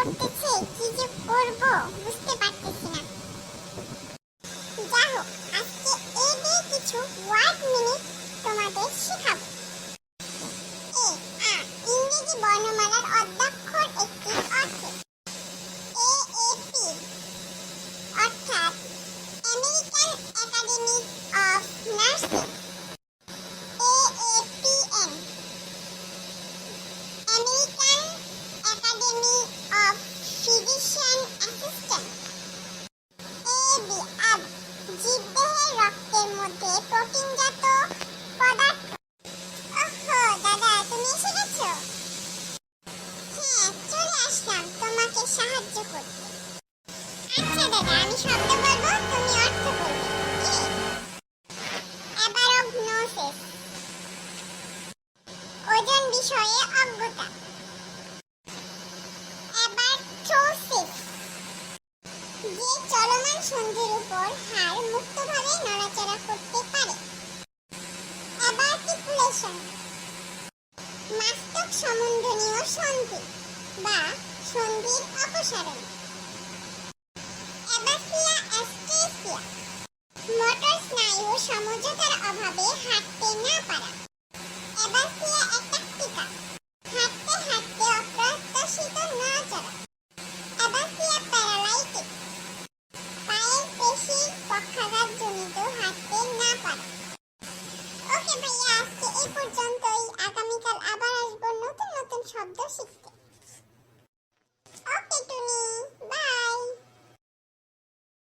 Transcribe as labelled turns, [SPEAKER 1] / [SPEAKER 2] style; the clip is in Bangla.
[SPEAKER 1] করতেছে, কি যে করব বুঝতে পারতেছি না। যা হোক, আজকে এই দিয়ে কিছু ওয়ার্ড মিনিট তোমাদের শেখাবো। এ আ ইংরেজি বর্ণমালার অদ্যাক্ষর একটি অর্থ। এ এ পি অর্থাৎ American academy of nursing. AAPN American academy of physician assistant. AB আব জীবদেহের রক্তের মধ্যে প্রোটিনজাত পদার্থ। ওহো দাদা, তুমি এসে গেছো? হ্যাঁ, চলে আসলাম তোমাকে সাহায্য করতে। আচ্ছা দাদা, আমি শব্দ বলবো, তুমি অর্থ বলবে। কি? অ্যাবারোগনোসিস ওজন বিষয়ে অজ্ঞতা। অ্যাবারথ্রোসিস যে চলমান সন্ধির উপর হাড় মুক্তভাবে নড়াচড়া করতে পারে। অ্যাবার্টিকুলেশন মাস্তক সমন্ধনীয় সন্ধি বা সন্ধির অপসারণ। অ্যাবাসিয়া অ্যাস্টেসিয়া মোটর স্নায়ু সমঝোতার অভাবে হাঁটতে না পারা। অ্যাবাসিয়া অ্যাটাক্টিকা হাঁটতে হাঁটতে অপ্রত্যাশিত নড়াচড়া। অ্যাবাসিয়া প্যারালাইটিক পায়ের পেশির পক্ষাঘাতজনিত হাঁটতে না পারা। ওকে ভাইয়া, আজকে এই পর্যন্তই। আগামীকাল আবার আসবো নতুন নতুন শব্দ শিখতে। ওকে টুনি, বাই।